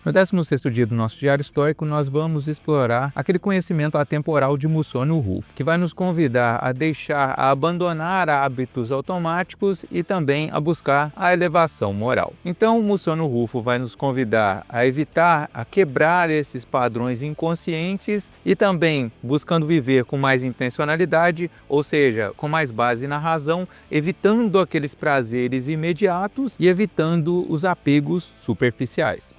No 16º dia do nosso diário estoico, nós vamos explorar aquele conhecimento atemporal de Musônio Rufo, que vai nos convidar a abandonar hábitos automáticos e também a buscar a elevação moral. Então, Musônio Rufo vai nos convidar a quebrar esses padrões inconscientes e também buscando viver com mais intencionalidade, ou seja, com mais base na razão, evitando aqueles prazeres imediatos e evitando os apegos superficiais.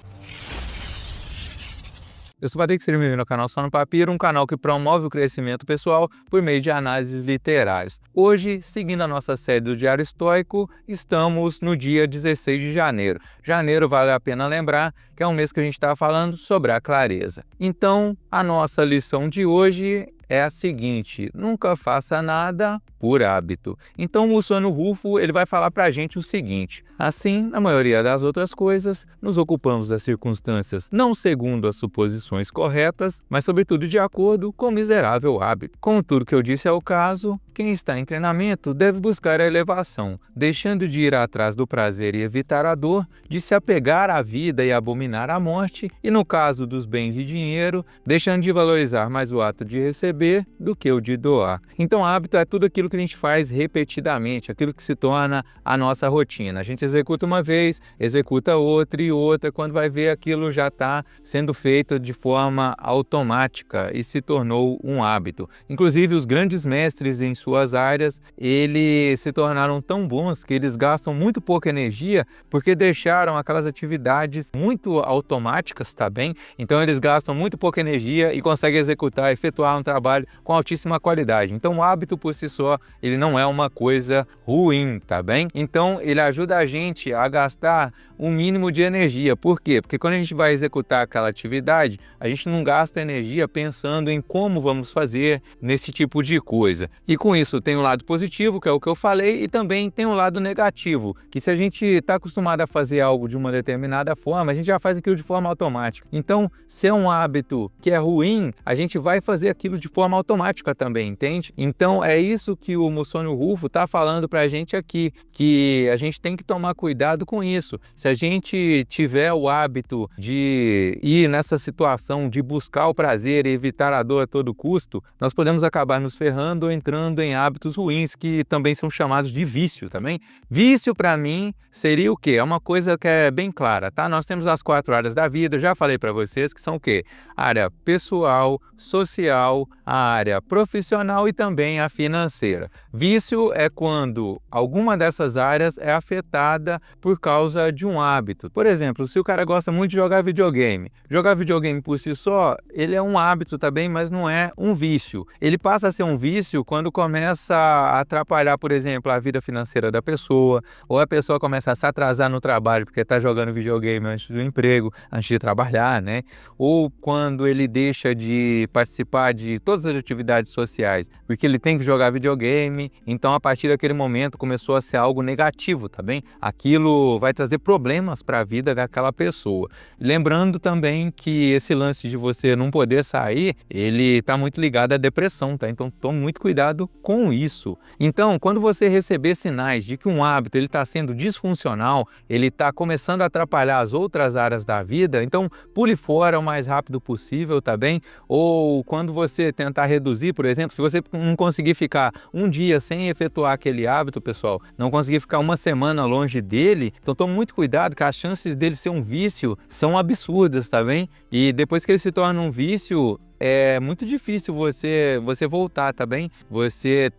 Eu sou o Patrick, seja bem-vindo ao canal Só no Papiro, um canal que promove o crescimento pessoal por meio de análises literárias. Hoje, seguindo a nossa série do Diário Estoico, estamos no dia 16 de janeiro. Janeiro, vale a pena lembrar que é um mês que a gente está falando sobre a clareza. Então, a nossa lição de hoje é a seguinte: nunca faça nada por hábito. Então, o Musônio Rufo ele vai falar para a gente o seguinte: assim, na maioria das outras coisas, nos ocupamos das circunstâncias não segundo as suposições corretas, mas sobretudo de acordo com o miserável hábito. Como tudo que eu disse é o caso, quem está em treinamento deve buscar a elevação, deixando de ir atrás do prazer e evitar a dor, de se apegar à vida e abominar a morte, e no caso dos bens e dinheiro, deixando de valorizar mais o ato de receber do que o de doar. Então, hábito é tudo aquilo que a gente faz repetidamente, aquilo que se torna a nossa rotina. A gente executa uma vez, executa outra e outra, quando vai ver aquilo já está sendo feito de forma automática e se tornou um hábito. Inclusive, os grandes mestres em suas áreas, eles se tornaram tão bons que eles gastam muito pouca energia porque deixaram aquelas atividades muito automáticas, tá bem? Então, eles gastam muito pouca energia e conseguem efetuar um trabalho com altíssima qualidade. Então, o hábito por si só, ele não é uma coisa ruim, tá bem? Então, ele ajuda a gente a gastar um mínimo de energia. Por quê? Porque quando a gente vai executar aquela atividade, a gente não gasta energia pensando em como vamos fazer nesse tipo de coisa. E com isso tem um lado positivo, que é o que eu falei, e também tem um lado negativo, que se a gente está acostumado a fazer algo de uma determinada forma, a gente já faz aquilo de forma automática. Então, se é um hábito que é ruim, a gente vai fazer aquilo de forma automática também, entende? Então, é isso que o Musônio Rufo está falando para a gente aqui, que a gente tem que tomar cuidado com isso. Se a gente tiver o hábito de ir nessa situação de buscar o prazer e evitar a dor a todo custo, nós podemos acabar nos ferrando ou entrando em hábitos ruins, que também são chamados de vício também. Vício, para mim, seria o quê? É uma coisa que é bem clara, tá? Nós temos as 4 áreas da vida, já falei para vocês que são o quê? A área pessoal, social, a área profissional e também a financeira. Vício é quando alguma dessas áreas é afetada por causa de um hábito. Por exemplo, se o cara gosta muito de jogar videogame por si só, ele é um hábito também, mas não é um vício. Ele passa a ser um vício quando começa a atrapalhar, por exemplo, a vida financeira da pessoa, ou a pessoa começa a se atrasar no trabalho porque está jogando videogame antes do emprego, antes de trabalhar, né? Ou quando ele deixa de participar de todas as atividades sociais porque ele tem que jogar videogame, então a partir daquele momento começou a ser algo negativo, tá bem? Aquilo vai trazer problemas para a vida daquela pessoa. Lembrando também que esse lance de você não poder sair, ele está muito ligado à depressão, tá? Então tome muito cuidado com isso. Então, quando você receber sinais de que um hábito ele está sendo disfuncional, ele está começando a atrapalhar as outras áreas da vida, então pule fora o mais rápido possível, tá bem? Ou quando você tentar reduzir, por exemplo, se você não conseguir ficar um dia sem efetuar aquele hábito, pessoal, não conseguir ficar uma semana longe dele, então tome muito cuidado, que as chances dele ser um vício são absurdas, tá bem? E depois que ele se torna um vício, é muito difícil você voltar, tá bem? Você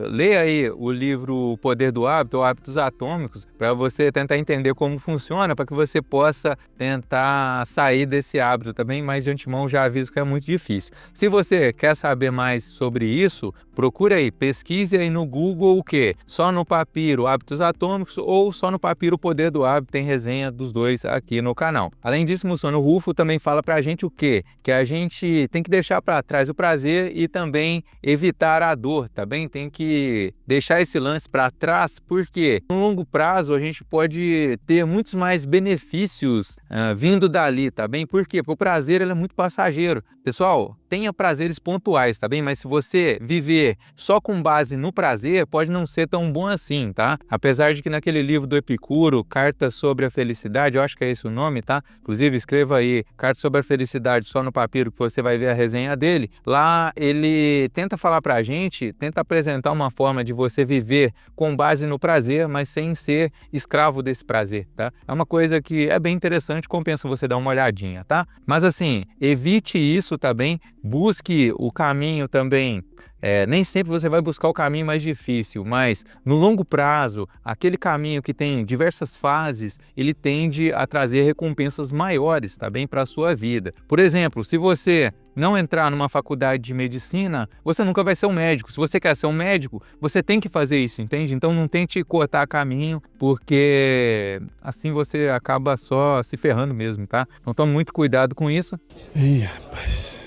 lê aí o livro O Poder do Hábito, ou Hábitos Atômicos, para você tentar entender como funciona, para que você possa tentar sair desse hábito, tá bem? Mas de antemão já aviso que é muito difícil. Se você quer saber mais sobre isso, procura aí, pesquise aí no Google o quê? Só no Papiro Hábitos Atômicos ou só no Papiro O Poder do Hábito, tem resenha dos dois aqui no canal. Além disso, Musônio Rufo também fala pra gente o quê? Que a gente tem tem que deixar para trás o prazer e também evitar a dor, tá bem? Tem que deixar esse lance para trás, porque no longo prazo a gente pode ter muitos mais benefícios vindo dali, tá bem? Por quê? Porque o prazer ele é muito passageiro. Pessoal, tenha prazeres pontuais, tá bem? Mas se você viver só com base no prazer, pode não ser tão bom assim, tá? Apesar de que naquele livro do Epicuro, Cartas sobre a Felicidade, eu acho que é esse o nome, tá? Inclusive escreva aí, Cartas sobre a Felicidade, só no papiro que você vai ver a resenha dele. Lá ele tenta falar pra gente, tenta apresentar uma forma de você viver com base no prazer, mas sem ser escravo desse prazer, tá? É uma coisa que é bem interessante, compensa você dar uma olhadinha, tá? Mas assim, evite isso, tá bem? Busque o caminho também. Nem sempre você vai buscar o caminho mais difícil, mas no longo prazo, aquele caminho que tem diversas fases, ele tende a trazer recompensas maiores, tá bem, para a sua vida. Por exemplo, se você não entrar numa faculdade de medicina, você nunca vai ser um médico. Se você quer ser um médico, você tem que fazer isso, entende? Então não tente cortar caminho, porque assim você acaba só se ferrando mesmo, tá? Então tome muito cuidado com isso. Ih, rapaz.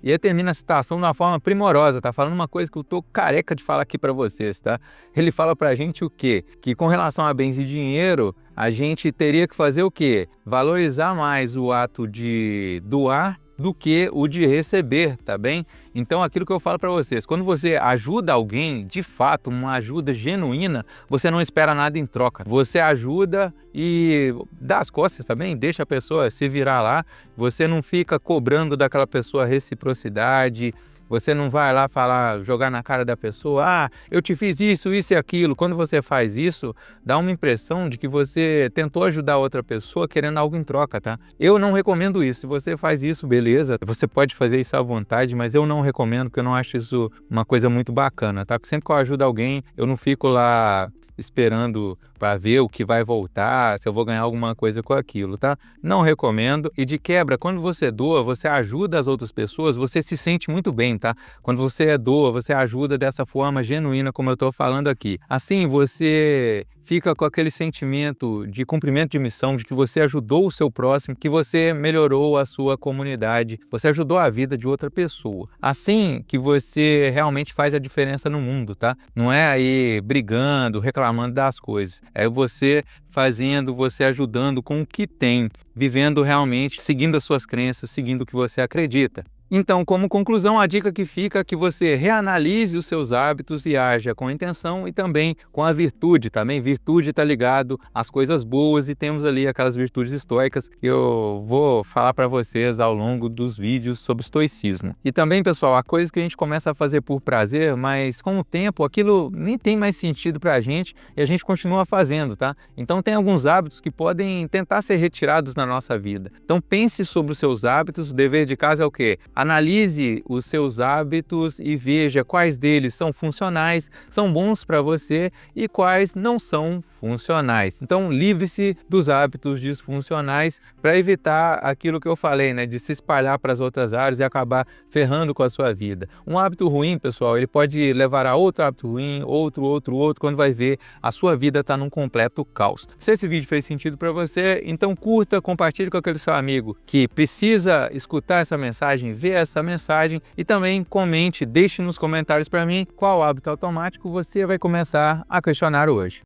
E ele termina a citação de uma forma primorosa, tá falando uma coisa que eu tô careca de falar aqui para vocês, tá? Ele fala pra gente o quê? Que com relação a bens e dinheiro, a gente teria que fazer o quê? Valorizar mais o ato de doar do que o de receber, tá bem? Então aquilo que eu falo para vocês, quando você ajuda alguém, de fato, uma ajuda genuína, você não espera nada em troca. Você ajuda e dá as costas também, deixa a pessoa se virar lá, você não fica cobrando daquela pessoa reciprocidade. Você não vai lá falar, jogar na cara da pessoa, eu te fiz isso, isso e aquilo. Quando você faz isso, dá uma impressão de que você tentou ajudar outra pessoa querendo algo em troca, tá? Eu não recomendo isso. Se você faz isso, beleza, você pode fazer isso à vontade, mas eu não recomendo, porque eu não acho isso uma coisa muito bacana, tá? Porque sempre que eu ajudo alguém, eu não fico lá esperando para ver o que vai voltar, se eu vou ganhar alguma coisa com aquilo, tá? Não recomendo. E de quebra, quando você doa, você ajuda as outras pessoas, você se sente muito bem, tá? Quando você doa, você ajuda dessa forma genuína, como eu tô falando aqui. Assim, você fica com aquele sentimento de cumprimento de missão, de que você ajudou o seu próximo, que você melhorou a sua comunidade, você ajudou a vida de outra pessoa. Assim que você realmente faz a diferença no mundo, tá? Não é aí brigando, reclamando das coisas. É você fazendo, você ajudando com o que tem, vivendo realmente, seguindo as suas crenças, seguindo o que você acredita. Então, como conclusão, a dica que fica é que você reanalise os seus hábitos e haja com a intenção e também com a virtude, também. Virtude está ligado às coisas boas e temos ali aquelas virtudes estoicas que eu vou falar para vocês ao longo dos vídeos sobre estoicismo. E também, pessoal, há coisas que a gente começa a fazer por prazer, mas com o tempo aquilo nem tem mais sentido para a gente e a gente continua fazendo, tá? Então tem alguns hábitos que podem tentar ser retirados na nossa vida. Então pense sobre os seus hábitos, o dever de casa é o quê? Analise os seus hábitos e veja quais deles são funcionais, são bons para você e quais não são funcionais. Então, livre-se dos hábitos disfuncionais para evitar aquilo que eu falei, né, de se espalhar para as outras áreas e acabar ferrando com a sua vida. Um hábito ruim, pessoal, ele pode levar a outro hábito ruim, outro, quando vai ver, a sua vida está num completo caos. Se esse vídeo fez sentido para você, então curta, compartilhe com aquele seu amigo que precisa escutar essa mensagem, ver essa mensagem e também comente, deixe nos comentários para mim qual hábito automático você vai começar a questionar hoje.